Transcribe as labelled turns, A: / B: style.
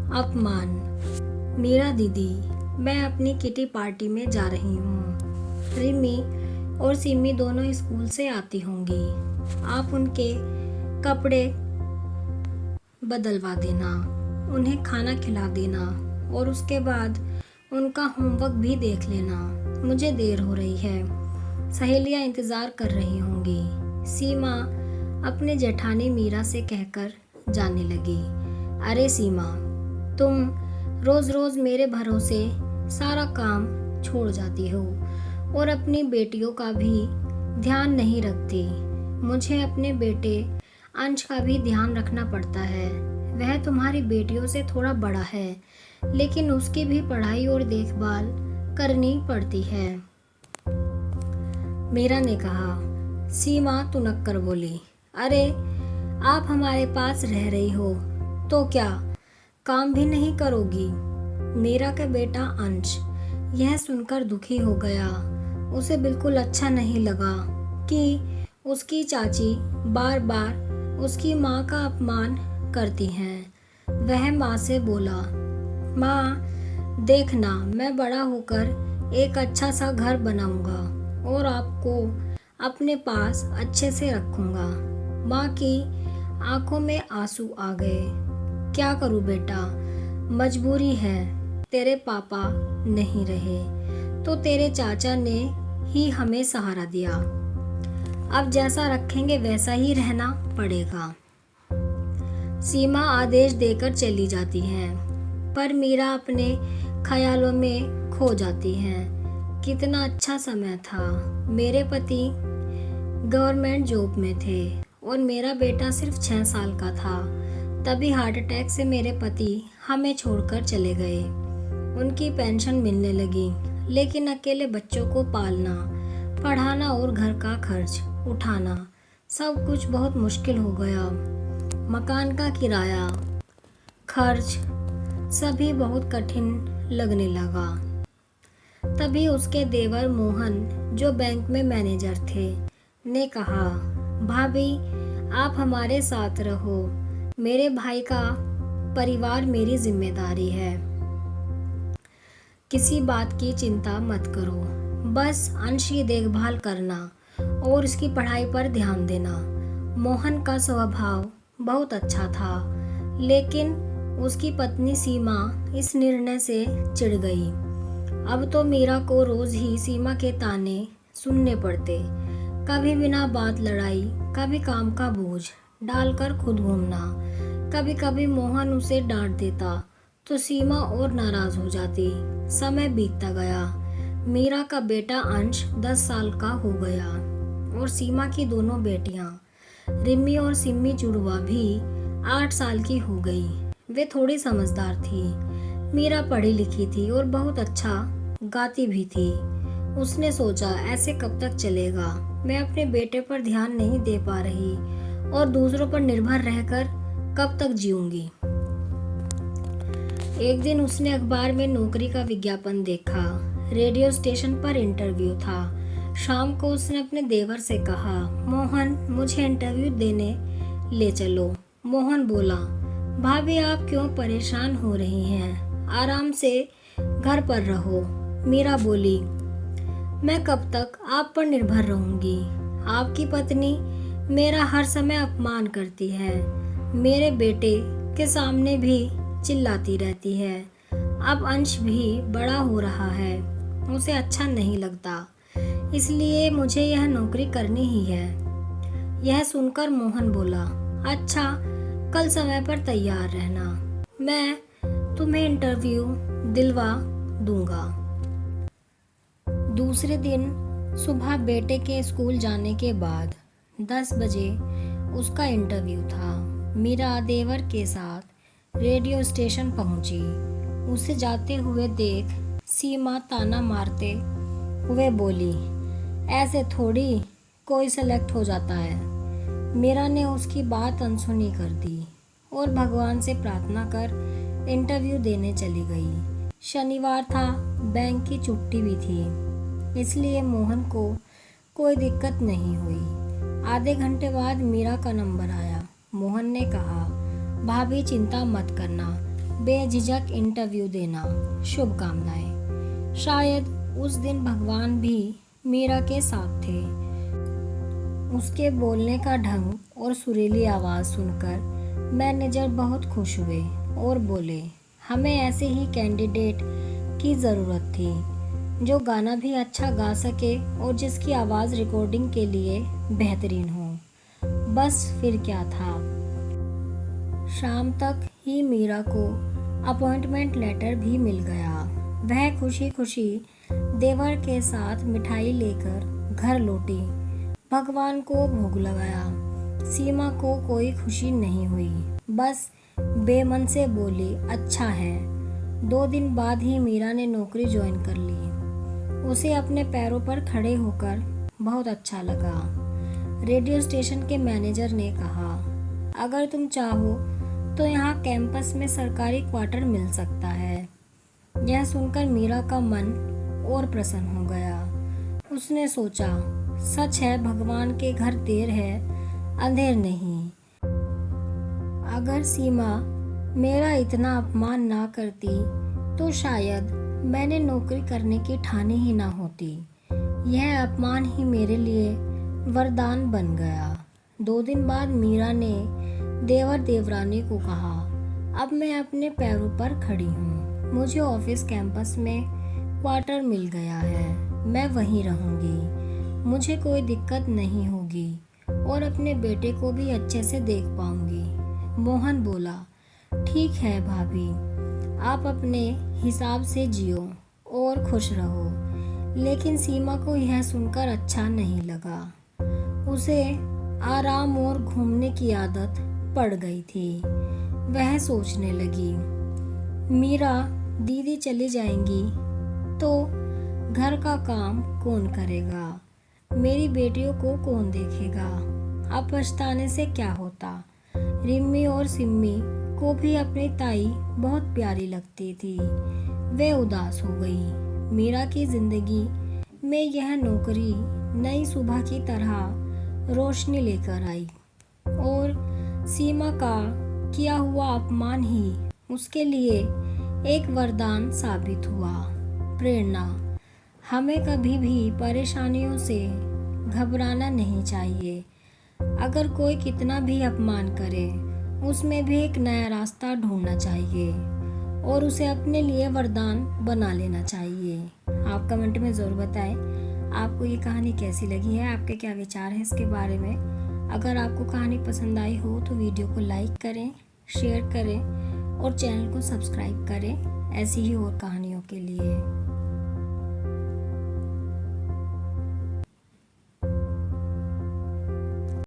A: अपमान। मीरा दीदी, मैं अपनी किटी पार्टी में जा रही हूँ। रिमी और सिमी दोनों स्कूल से आती होंगी। आप उनके कपड़े बदलवा देना, उन्हें खाना खिला देना और उसके बाद उनका होमवर्क भी देख लेना। मुझे देर हो रही है, सहेलियाँ इंतज़ार कर रही होंगी। सीमा अपने जेठानी मीरा से कहकर जाने लगी। अरे सीमा, तुम रोज़ रोज़ मेरे भरोसे सारा काम छोड़ जाती हो और अपनी बेटियों का भी ध्यान नहीं रखती। मुझे अपने बेटे अंश का भी ध्यान रखना पड़ता है। वह तुम्हारी बेटियों से थोड़ा बड़ा है, लेकिन उसकी भी पढ़ाई और देखभाल करनी पड़ती है। मीरा ने कहा। सीमा तुनक कर बोली, अरे आप हमारे पास रह रही हो तो क्या काम भी नहीं करोगी? मीरा का बेटा अंश यह सुनकर दुखी हो गया। उसे बिल्कुल अच्छा नहीं लगा कि उसकी चाची बार बार उसकी माँ का अपमान करती हैं। वह माँ से बोला, माँ देखना, मैं बड़ा होकर एक अच्छा सा घर बनाऊंगा और आपको अपने पास अच्छे से रखूंगा। माँ की आंखों में आंसू आ गए। क्या करूँ बेटा, मजबूरी है। तेरे पापा नहीं रहे तो तेरे चाचा ने ही हमें सहारा दिया। अब जैसा रखेंगे वैसा ही रहना पड़ेगा। सीमा आदेश देकर चली जाती है, पर मीरा अपने ख्यालों में खो जाती है। कितना अच्छा समय था। मेरे पति गवर्नमेंट जॉब में थे और मेरा बेटा सिर्फ 6 साल का था। तभी हार्ट अटैक से मेरे पति हमें छोड़कर चले गए। उनकी पेंशन मिलने लगी, लेकिन अकेले बच्चों को पालना, पढ़ाना और घर का खर्च उठाना सब कुछ बहुत मुश्किल हो गया। मकान का किराया, खर्च सभी बहुत कठिन लगने लगा। तभी उसके देवर मोहन, जो बैंक में मैनेजर थे, ने कहा, भाभी आप हमारे साथ रहो। मेरे भाई का परिवार मेरी जिम्मेदारी है। किसी बात की चिंता मत करो, बस अंश की देखभाल करना और उसकी पढ़ाई पर ध्यान देना। मोहन का स्वभाव बहुत अच्छा था, लेकिन उसकी पत्नी सीमा इस निर्णय से चिढ़ गई। अब तो मीरा को रोज ही सीमा के ताने सुनने पड़ते। कभी बिना बात लड़ाई, कभी काम का बोझ डालकर खुद घूमना। कभी कभी मोहन उसे डांट देता तो सीमा और नाराज हो जाती। समय बीतता गया। मीरा का बेटा अंश 10 साल का हो गया और सीमा की दोनों बेटियां रिमी और सिमी जुड़वा भी 8 साल की हो गई। वे थोड़ी समझदार थी। मीरा पढ़ी लिखी थी और बहुत अच्छा गाती भी थी। उसने सोचा, ऐसे कब तक चलेगा? मैं अपने बेटे पर ध्यान नहीं दे पा रही और दूसरों पर निर्भर रहकर कब तक जीऊंगी। एक दिन उसने अखबार में नौकरी का विज्ञापन देखा। रेडियो स्टेशन पर इंटरव्यू था। शाम को उसने अपने देवर से कहा, मोहन मुझे इंटरव्यू देने ले चलो। मोहन बोला, भाभी आप क्यों परेशान हो रही हैं? आराम से घर पर रहो। मीरा बोली, मैं कब तक आप पर निर्भर रहूंगी? आपकी पत्नी मेरा हर समय अपमान करती है। मेरे बेटे के सामने भी चिल्लाती रहती है। अब अंश भी बड़ा हो रहा है, उसे अच्छा नहीं लगता, इसलिए मुझे यह नौकरी करनी ही है। यह सुनकर मोहन बोला, अच्छा कल समय पर तैयार रहना, मैं तुम्हें इंटरव्यू दिलवा दूंगा। दूसरे दिन सुबह बेटे के स्कूल जाने के बाद 10 बजे उसका इंटरव्यू था। मीरा देवर के साथ रेडियो स्टेशन पहुंची। उसे जाते हुए देख सीमा ताना मारते हुए बोली, ऐसे थोड़ी कोई सेलेक्ट हो जाता है। मीरा ने उसकी बात अनसुनी कर दी और भगवान से प्रार्थना कर इंटरव्यू देने चली गई। शनिवार था, बैंक की छुट्टी भी थी, इसलिए मोहन को कोई दिक्कत नहीं हुई। आधे घंटे बाद मीरा का नंबर आया। मोहन ने कहा, भाभी चिंता मत करना, बेझिझक इंटरव्यू देना। शुभकामनाएं। शायद उस दिन भगवान भी मीरा के साथ थे। उसके बोलने का ढंग और सुरीली आवाज़ सुनकर मैनेजर बहुत खुश हुए और बोले, हमें ऐसे ही कैंडिडेट की ज़रूरत थी जो गाना भी अच्छा गा सके और जिसकी आवाज़ रिकॉर्डिंग के लिए बेहतरीन हो। बस फिर क्या था। शाम तक ही मीरा को अपॉइंटमेंट लेटर भी मिल गया। वह खुशी खुशी देवर के साथ मिठाई लेकर घर लौटी। भगवान को भोग लगाया। सीमा को कोई खुशी नहीं हुई, बस बेमन से बोली, अच्छा है। 2 दिन बाद ही मीरा ने नौकरी ज्वाइन कर ली। उसे अपने पैरों पर खड़े होकर बहुत अच्छा लगा। रेडियो स्टेशन के मैनेजर ने कहा, अगर तुम चाहो तो यहाँ कैंपस में सरकारी क्वार्टर मिल सकता है। यह सुनकर मीरा का मन और प्रसन्न हो गया। उसने सोचा, सच है भगवान के घर देर है अंधेर नहीं। अगर सीमा मेरा इतना अपमान ना करती तो शायद मैंने नौकरी करने की ठानी ही ना होती। यह अपमान ही मेरे लिए वरदान बन गया। 2 दिन बाद मीरा ने देवर देवरानी को कहा, अब मैं अपने पैरों पर खड़ी हूँ। मुझे ऑफिस कैंपस में क्वार्टर मिल गया है। मैं वहीं रहूँगी। मुझे कोई दिक्कत नहीं होगी और अपने बेटे को भी अच्छे से देख पाऊंगी। मोहन बोला, ठीक है भाभी, आप अपने हिसाब से जियो और खुश रहो। लेकिन सीमा को यह सुनकर अच्छा नहीं लगा। उसे आराम और घूमने की आदत पड़ गई थी। वह सोचने लगी, मीरा दीदी चली जाएंगी तो घर का काम कौन करेगा, मेरी बेटियों को कौन देखेगा। अब पछताने से क्या होता। रिम्मी और सिम्मी को भी अपनी ताई बहुत प्यारी लगती थी। वे उदास हो गई। मीरा की जिंदगी में यह नौकरी नई सुबह की तरह रोशनी लेकर आई और सीमा का किया हुआ अपमान ही उसके लिए एक वरदान साबित हुआ। प्रेरणा। हमें कभी भी परेशानियों से घबराना नहीं चाहिए। अगर कोई कितना भी अपमान करे, उसमें भी एक नया रास्ता ढूंढना चाहिए और उसे अपने लिए वरदान बना लेना चाहिए। आप कमेंट में ज़रूर बताएं आपको ये कहानी कैसी लगी है, आपके क्या विचार हैं इसके बारे में। अगर आपको कहानी पसंद आई हो तो वीडियो को लाइक करें, शेयर करें और चैनल को सब्सक्राइब करें ऐसी ही और कहानियों के लिए।